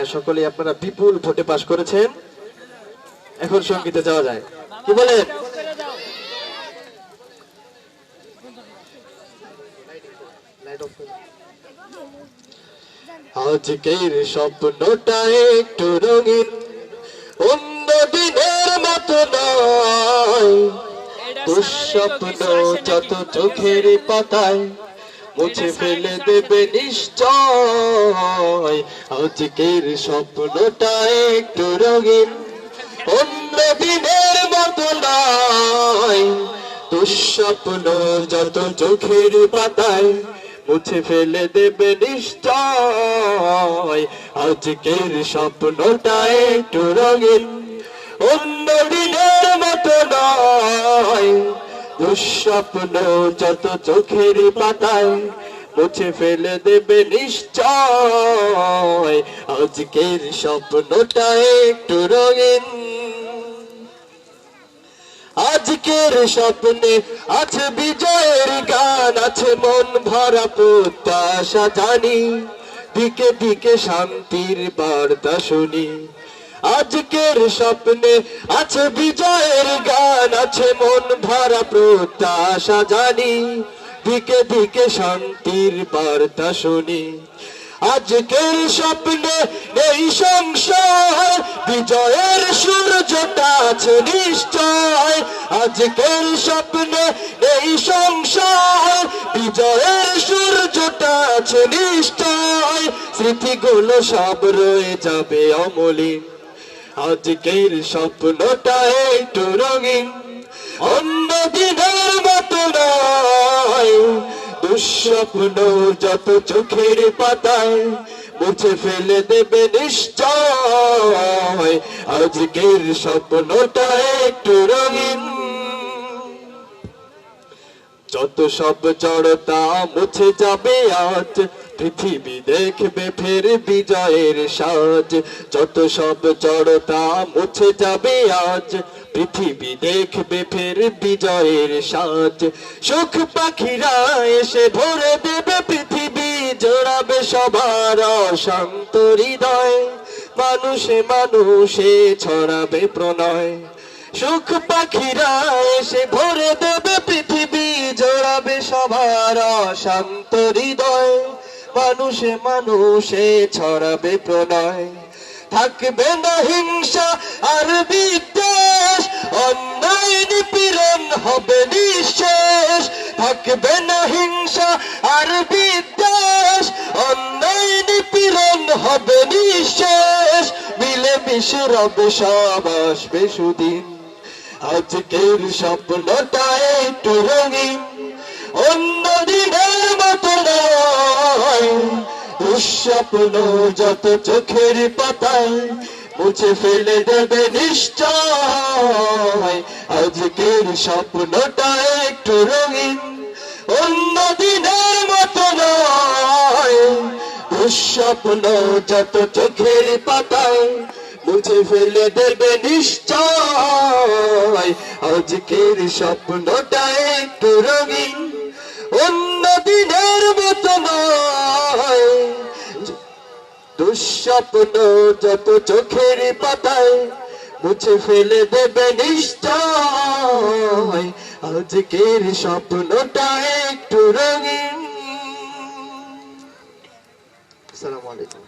হ্যাঁ, সকলেই আপনারা বিপুল ভোটে পাশ করেছেন। এখন সঙ্গীতে যাওয়া যায়, কি বলেন? আজকের স্বপ্নটা একটু রঙিন, অন্য দিনের মতো নয়। দুঃস্বপ্ন যত চোখের পাতায় মুছে ফেলে দেবে নিশ্চয়। আজকের স্বপ্নটা একটু রঙিন, অন্য দিনের মতো নয়। দুঃস্বপ্ন যত চোখের পাতায় মুছে ফেলে দেবে নিশ্চয়। আজকের স্বপ্নটা একটু রঙিন, অন্য দিনের মতো নয়। দুঃস্বপ্ন যত চোখের পাতায় মুছে ফেলে দেবে নিশ্চয়। আজকের স্বপ্নটা একটু রঙিন। আজকের স্বপ্নে আছে বিজয়ের গান, আছে মন ভরা প্রত্যাশা জানি, দিকে দিকে শান্তির বার্তা শুনি। আজকের স্বপ্নে আছে বিজয়ের গান, আছে মন ভরা প্রত্যাশা জানি, দিকে দিকে শান্তির বার্তা শুনি। আজকের স্বপ্নে এই সংসার বিজয়ের সূর্যটা আছে নিশ্চয়। আজকের স্বপ্নে এই সংসার বিজয়ের সূর্যটা আছে নিশ্চয়। স্মৃতিগুলো সব রয়ে যাবে অমলিন। আজকের স্বপ্নটা একটু রঙিন, অন্য দিনের মতো নয়। দুঃস্বপ্ন যত চোখের পাতায় মুছে ফেলে দেবে নিশ্চয়। আজকের স্বপ্নটা একটু রঙিন। যত সব জড়তা মুছে যাবে আজ, পৃথিবী দেখবে ফের বিজয়ের সাজ। যত সব জড়তা মুছে যাবে আজ, পৃথিবী দেখবে ফের বিজয়ের সাজ। সুখ পাখিরা এসে ভরে দেবে পৃথিবী, জোড়াবে সবার শান্ত হৃদয়। মানুষে মানুষে ছড়াবে প্রণয়। সুখ পাখিরা এসে ভরে দেবে পৃথিবী, জোড়াবে সবার শান্ত হৃদয়। মানুষে মানুষে ছড়াবে প্রণয়। থাকবে না হিংসা আর বিদ্বেষ, অন্যায় নিপীড়ন হবে নিঃশেষ। থাকবে না হিংসা আর বিদ্বেষ, অন্যায় নিপীড়ন হবে নিঃশেষ। মিলে মিশে রবে সব আসবে সুদিন। আজকের স্বপ্নটা একটু রঙিন, অন্য দিনের মতো নয়। দুঃস্বপ্ন যত চোখের পাতায় মুছে ফেলে দেবে নিশ্চয়। আজকের স্বপ্নটা একটু রঙিন, অন্য দিনের মতো নয়। দুঃস্বপ্ন যত চোখের পাতায় মুছে ফেলে দেবে নিশ্চয়। আজকের স্বপ্নটা একটু রঙিন, অন্য দিনের মতো নয়। দুঃস্বপ্ন যত চোখের পাতায় মুছে ফেলে দেবে নিশ্চয়। আজকের স্বপ্নটা একটু রঙিন। আসসালামু আলাইকুম।